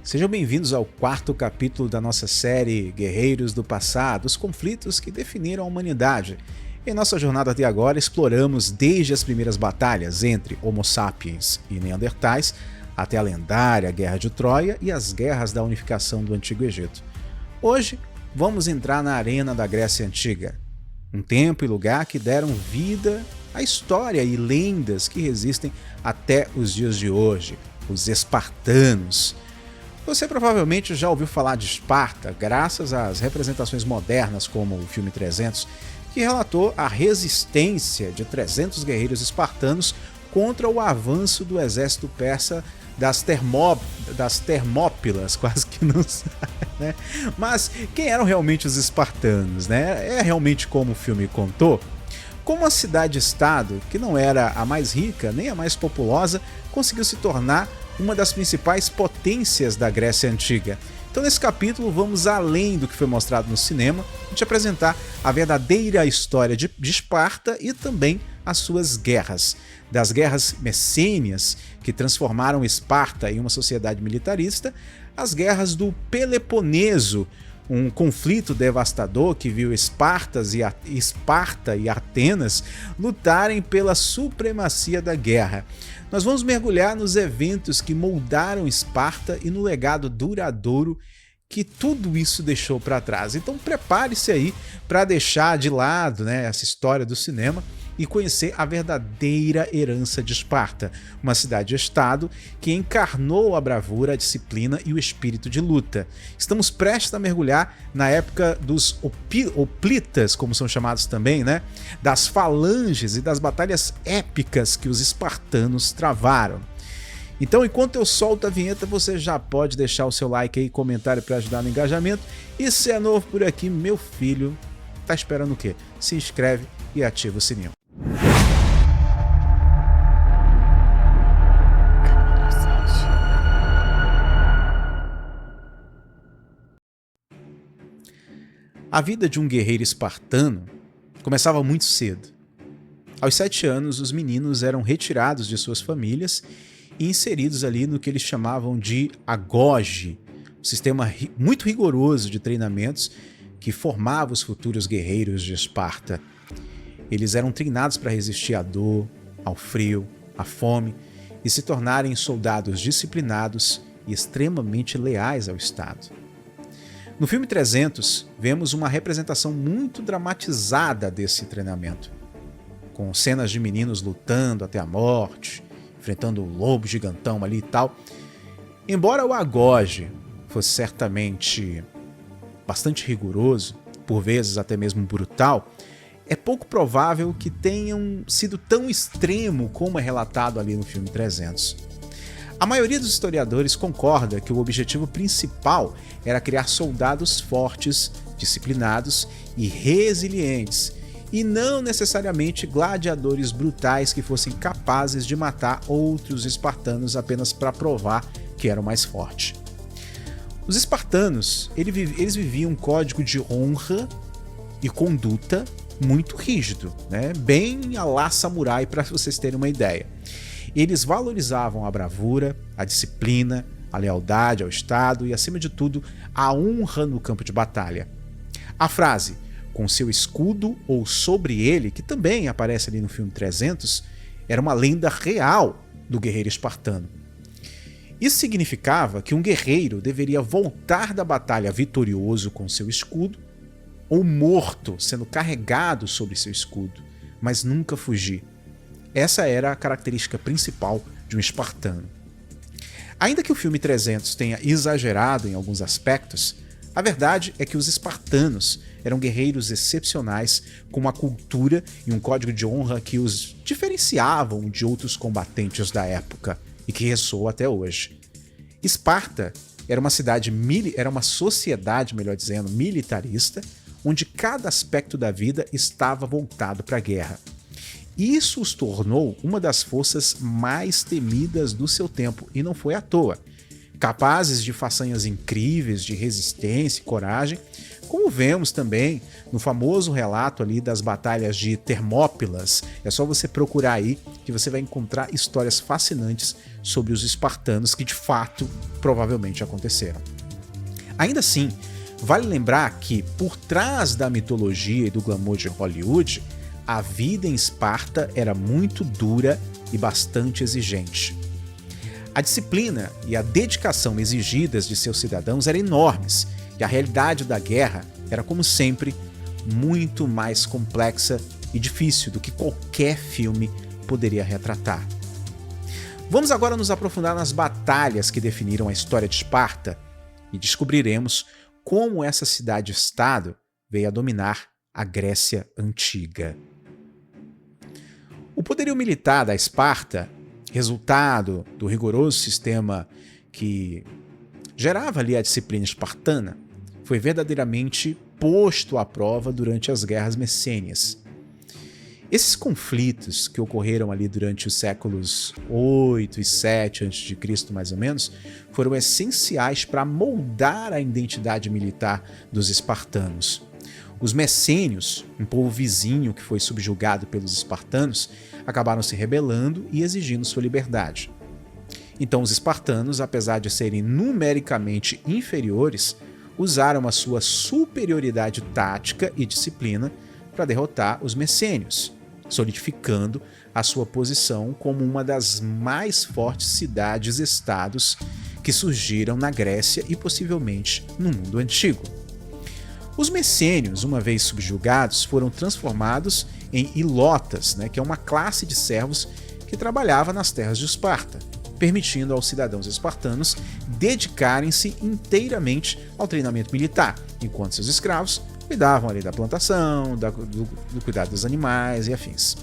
Sejam bem-vindos ao quarto capítulo da nossa série Guerreiros do Passado, os conflitos que definiram a humanidade. Em nossa jornada até agora, exploramos desde as primeiras batalhas entre Homo sapiens e Neandertais, até a lendária Guerra de Troia e as guerras da unificação do Antigo Egito. Hoje, vamos entrar na arena da Grécia Antiga, um tempo e lugar que deram vida à história e lendas que resistem até os dias de hoje, os espartanos. Você provavelmente já ouviu falar de Esparta graças às representações modernas como o filme 300, que relatou a resistência de 300 guerreiros espartanos contra o avanço do exército persa das Termópilas, quase que não sabe, né? Mas quem eram realmente os espartanos, né? É realmente como o filme contou? Como a cidade-estado, que não era a mais rica nem a mais populosa, conseguiu se tornar uma das principais potências da Grécia Antiga. Então nesse capítulo vamos além do que foi mostrado no cinema e te apresentar a verdadeira história de Esparta e também as suas guerras. Das guerras messênias, que transformaram Esparta em uma sociedade militarista, as guerras do Peloponeso, um conflito devastador que viu Esparta e Atenas lutarem pela supremacia da guerra. Nós vamos mergulhar nos eventos que moldaram Esparta e no legado duradouro que tudo isso deixou para trás. Então prepare-se aí para deixar de lado, né, essa história do cinema e conhecer a verdadeira herança de Esparta, uma cidade-estado que encarnou a bravura, a disciplina e o espírito de luta. Estamos prestes a mergulhar na época dos hoplitas, como são chamados também, né? Das falanges e das batalhas épicas que os espartanos travaram. Então, enquanto eu solto a vinheta, você já pode deixar o seu like aí e comentário para ajudar no engajamento. E se é novo por aqui, meu filho, tá esperando o quê? Se inscreve e ativa o sininho. A vida de um guerreiro espartano começava muito cedo. Aos 7 anos, os meninos eram retirados de suas famílias e inseridos ali no que eles chamavam de agoge, um sistema muito rigoroso de treinamentos que formava os futuros guerreiros de Esparta. Eles eram treinados para resistir à dor, ao frio, à fome e se tornarem soldados disciplinados e extremamente leais ao Estado. No filme 300, vemos uma representação muito dramatizada desse treinamento, com cenas de meninos lutando até a morte, enfrentando o lobo gigantão ali e tal. Embora o agoge fosse certamente bastante rigoroso, por vezes até mesmo brutal, é pouco provável que tenham sido tão extremo como é relatado ali no filme 300. A maioria dos historiadores concorda que o objetivo principal era criar soldados fortes, disciplinados e resilientes, e não necessariamente gladiadores brutais que fossem capazes de matar outros espartanos apenas para provar que eram mais fortes. Os espartanos, eles viviam um código de honra e conduta muito rígido, né? Bem à la samurai, para vocês terem uma ideia. Eles valorizavam a bravura, a disciplina, a lealdade ao Estado e, acima de tudo, a honra no campo de batalha. A frase "com seu escudo ou sobre ele", que também aparece ali no filme 300, era uma lenda real do guerreiro espartano. Isso significava que um guerreiro deveria voltar da batalha vitorioso com seu escudo ou morto, sendo carregado sobre seu escudo, mas nunca fugir. Essa era a característica principal de um espartano. Ainda que o filme 300 tenha exagerado em alguns aspectos, a verdade é que os espartanos eram guerreiros excepcionais com uma cultura e um código de honra que os diferenciavam de outros combatentes da época e que ressoa até hoje. Esparta era uma sociedade, melhor dizendo, militarista, onde cada aspecto da vida estava voltado para a guerra. Isso os tornou uma das forças mais temidas do seu tempo, e não foi à toa. capazes de façanhas incríveis, de resistência e coragem, como vemos também no famoso relato ali das batalhas de Termópilas. É só você procurar aí que você vai encontrar histórias fascinantes sobre os espartanos que de fato provavelmente aconteceram. Ainda assim, vale lembrar que por trás da mitologia e do glamour de Hollywood, a vida em Esparta era muito dura e bastante exigente. A disciplina e a dedicação exigidas de seus cidadãos eram enormes, e a realidade da guerra era, como sempre, muito mais complexa e difícil do que qualquer filme poderia retratar. Vamos agora nos aprofundar nas batalhas que definiram a história de Esparta e descobriremos como essa cidade-estado veio a dominar a Grécia Antiga. O poderio militar da Esparta, resultado do rigoroso sistema que gerava ali a disciplina espartana, foi verdadeiramente posto à prova durante as guerras messênias. Esses conflitos que ocorreram ali durante os séculos 8 e 7 a.C., mais ou menos, foram essenciais para moldar a identidade militar dos espartanos. Os messênios, um povo vizinho que foi subjugado pelos espartanos, acabaram se rebelando e exigindo sua liberdade. Então os espartanos, apesar de serem numericamente inferiores, usaram a sua superioridade tática e disciplina para derrotar os messênios, solidificando a sua posição como uma das mais fortes cidades-estados que surgiram na Grécia e possivelmente no mundo antigo. Os messênios, uma vez subjugados, foram transformados em ilotas, que é uma classe de servos que trabalhava nas terras de Esparta, permitindo aos cidadãos espartanos dedicarem-se inteiramente ao treinamento militar, enquanto seus escravos cuidavam ali da plantação, do cuidado dos animais e afins.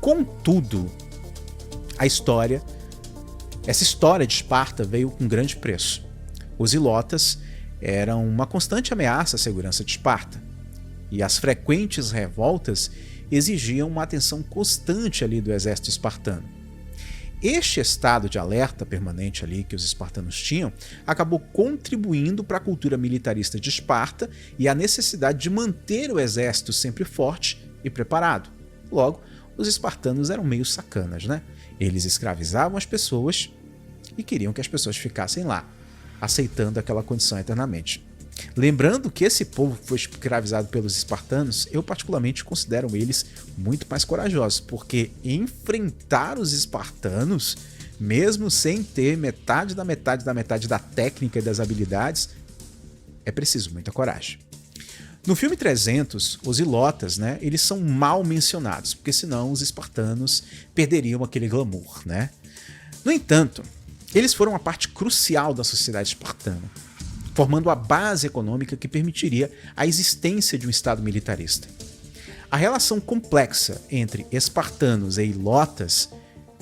Contudo, essa história de Esparta veio com grande preço. Os ilotas eram uma constante ameaça à segurança de Esparta, e as frequentes revoltas exigiam uma atenção constante ali do exército espartano. Este estado de alerta permanente ali que os espartanos tinham acabou contribuindo para a cultura militarista de Esparta e a necessidade de manter o exército sempre forte e preparado. Logo, os espartanos eram meio sacanas, Eles escravizavam as pessoas e queriam que as pessoas ficassem lá, aceitando aquela condição eternamente. Lembrando que esse povo foi escravizado pelos espartanos, eu particularmente considero eles muito mais corajosos, porque enfrentar os espartanos, mesmo sem ter metade da técnica e das habilidades, é preciso muita coragem. No filme 300, os ilotas, eles são mal mencionados, porque senão os espartanos perderiam aquele glamour, No entanto, eles foram uma parte crucial da sociedade espartana, formando a base econômica que permitiria a existência de um estado militarista. A relação complexa entre espartanos e ilotas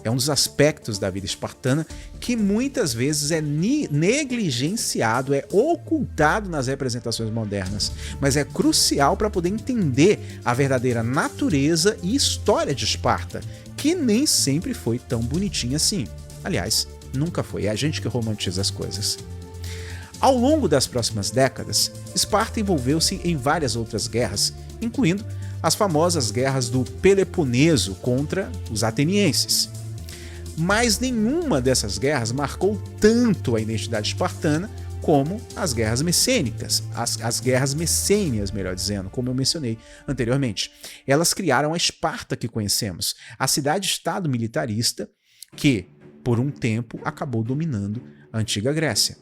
é um dos aspectos da vida espartana que muitas vezes é negligenciado, é ocultado nas representações modernas, mas é crucial para poder entender a verdadeira natureza e história de Esparta, que nem sempre foi tão bonitinha assim. Aliás, nunca foi, é a gente que romantiza as coisas. Ao longo das próximas décadas, Esparta envolveu-se em várias outras guerras, incluindo as famosas guerras do Peloponeso contra os atenienses. Mas nenhuma dessas guerras marcou tanto a identidade espartana como as guerras messênicas, as guerras messênias, melhor dizendo, como eu mencionei anteriormente. Elas criaram a Esparta que conhecemos, a cidade-estado militarista que, por um tempo, acabou dominando a antiga Grécia.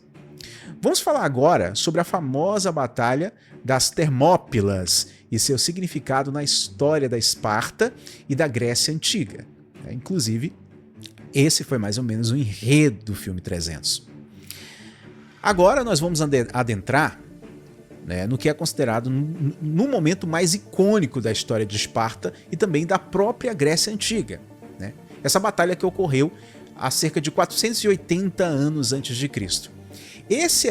Vamos falar agora sobre a famosa Batalha das Termópilas e seu significado na história da Esparta e da Grécia Antiga. Inclusive, esse foi mais ou menos o enredo do filme 300. Agora nós vamos adentrar no que é considerado no momento mais icônico da história de Esparta e também da própria Grécia Antiga. Essa batalha que ocorreu há cerca de 480 anos antes de Cristo. Esse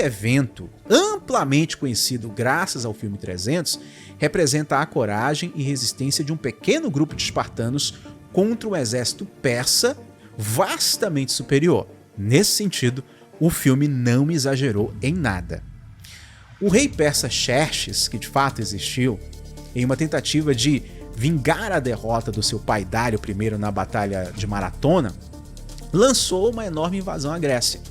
evento, amplamente conhecido graças ao filme 300, representa a coragem e resistência de um pequeno grupo de espartanos contra um exército persa vastamente superior. Nesse sentido, o filme não exagerou em nada. O rei persa Xerxes, que de fato existiu, em uma tentativa de vingar a derrota do seu pai Dário I na Batalha de Maratona, lançou uma enorme invasão à Grécia.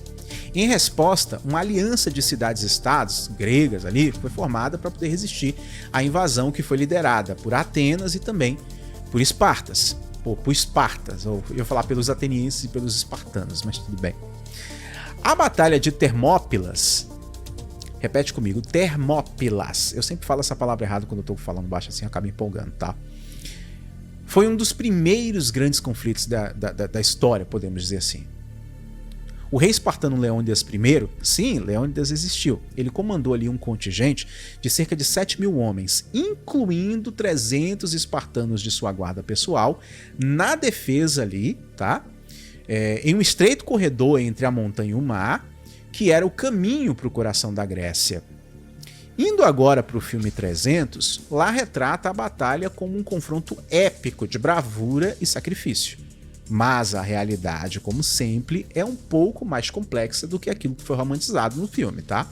Em resposta, uma aliança de cidades-estados gregas ali foi formada para poder resistir à invasão que foi liderada por Atenas e também por Espartas. Por Espartas, ou eu ia falar pelos atenienses e pelos espartanos, mas tudo bem. A Batalha de Termópilas, repete comigo, Termópilas, eu sempre falo essa palavra errada quando eu tô falando baixo assim, eu acabo empolgando, tá? Foi um dos primeiros grandes conflitos da história, podemos dizer assim. O rei espartano Leônidas I, sim, Leônidas existiu, ele comandou ali um contingente de cerca de 7.000 homens, incluindo 300 espartanos de sua guarda pessoal, na defesa ali, tá? Em um estreito corredor entre a montanha e o mar, que era o caminho para o coração da Grécia. Indo agora para o filme 300, lá retrata a batalha como um confronto épico de bravura e sacrifício. Mas a realidade, como sempre, é um pouco mais complexa do que aquilo que foi romantizado no filme, tá?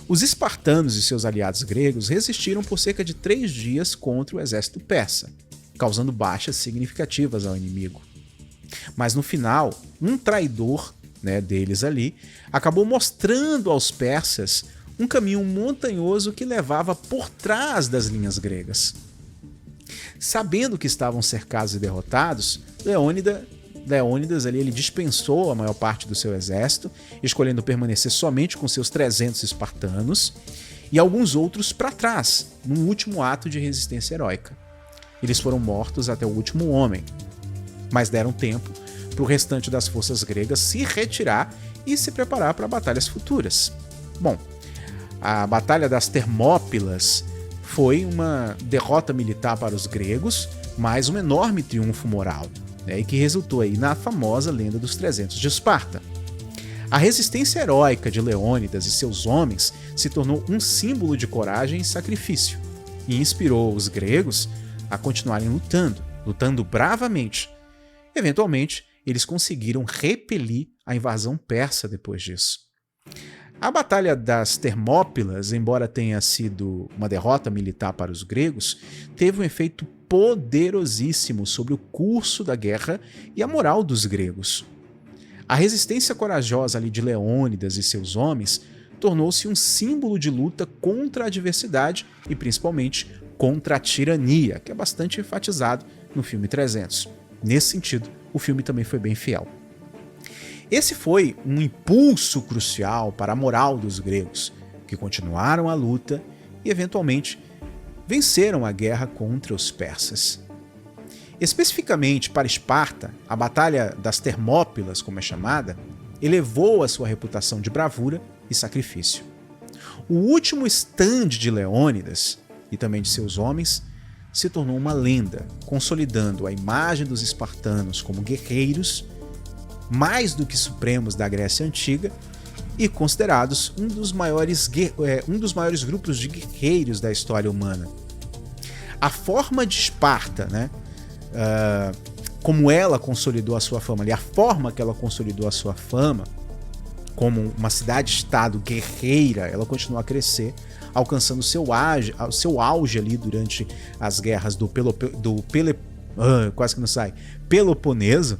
Os espartanos e seus aliados gregos resistiram por cerca de 3 dias contra o exército persa, causando baixas significativas ao inimigo. Mas no final, um traidor, né, deles ali, acabou mostrando aos persas um caminho montanhoso que levava por trás das linhas gregas. Sabendo que estavam cercados e derrotados, Leônidas ali, ele dispensou a maior parte do seu exército, escolhendo permanecer somente com seus 300 espartanos e alguns outros para trás, num último ato de resistência heróica. Eles foram mortos até o último homem, mas deram tempo para o restante das forças gregas se retirar e se preparar para batalhas futuras. Bom, a Batalha das Termópilas foi uma derrota militar para os gregos, mas um enorme triunfo moral, né, e que resultou aí na famosa lenda dos 300 de Esparta. A resistência heróica de Leônidas e seus homens se tornou um símbolo de coragem e sacrifício, e inspirou os gregos a continuarem lutando bravamente. Eventualmente, eles conseguiram repelir a invasão persa depois disso. A Batalha das Termópilas, embora tenha sido uma derrota militar para os gregos, teve um efeito poderosíssimo sobre o curso da guerra e a moral dos gregos. A resistência corajosa ali de Leônidas e seus homens tornou-se um símbolo de luta contra a adversidade e principalmente contra a tirania, que é bastante enfatizado no filme 300. Nesse sentido, o filme também foi bem fiel. Esse foi um impulso crucial para a moral dos gregos, que continuaram a luta e, eventualmente, venceram a guerra contra os persas. Especificamente para Esparta, a Batalha das Termópilas, como é chamada, elevou a sua reputação de bravura e sacrifício. O último stand de Leônidas, e também de seus homens, se tornou uma lenda, consolidando a imagem dos espartanos como guerreiros, mais do que supremos da Grécia Antiga, e considerados um dos maiores grupos de guerreiros da história humana. A forma de Esparta, né, como ela consolidou a sua fama, a forma que ela consolidou a sua fama como uma cidade-estado guerreira, ela continuou a crescer, alcançando seu auge ali durante as guerras do Peloponeso,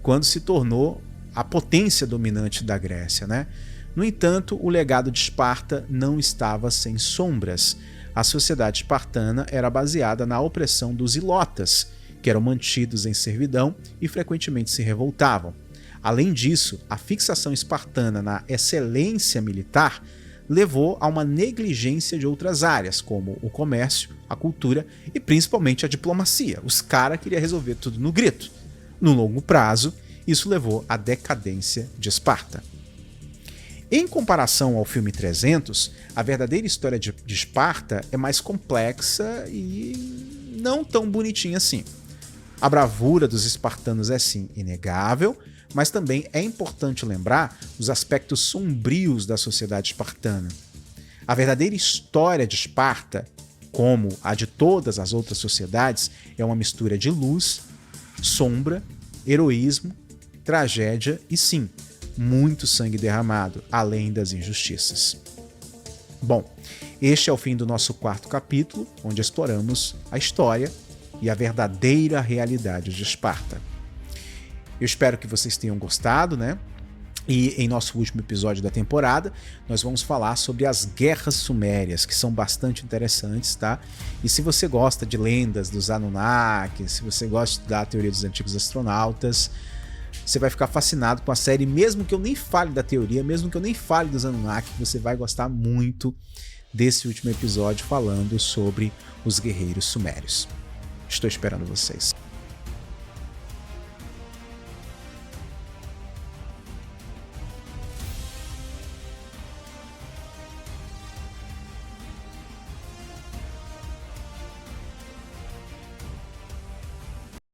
quando se tornou a potência dominante da Grécia, né? No entanto, o legado de Esparta não estava sem sombras. A sociedade espartana era baseada na opressão dos ilotas, que eram mantidos em servidão e frequentemente se revoltavam. Além disso, a fixação espartana na excelência militar levou a uma negligência de outras áreas, como o comércio, a cultura e principalmente a diplomacia. Os caras queriam resolver tudo no grito. No longo prazo, isso levou à decadência de Esparta. Em comparação ao filme 300, a verdadeira história de Esparta é mais complexa e não tão bonitinha assim. A bravura dos espartanos é sim inegável, mas também é importante lembrar os aspectos sombrios da sociedade espartana. A verdadeira história de Esparta, como a de todas as outras sociedades, é uma mistura de luz, sombra, heroísmo, tragédia e, sim, muito sangue derramado, além das injustiças. Bom, este é o fim do nosso 4º capítulo, onde exploramos a história e a verdadeira realidade de Esparta. Eu espero que vocês tenham gostado, né? E em nosso último episódio da temporada, nós vamos falar sobre as guerras sumérias, que são bastante interessantes, tá? E se você gosta de lendas dos Anunnaki, se você gosta de estudar a teoria dos antigos astronautas, você vai ficar fascinado com a série, mesmo que eu nem fale da teoria, mesmo que eu nem fale dos Anunnaki, você vai gostar muito desse último episódio falando sobre os guerreiros sumérios. Estou esperando vocês.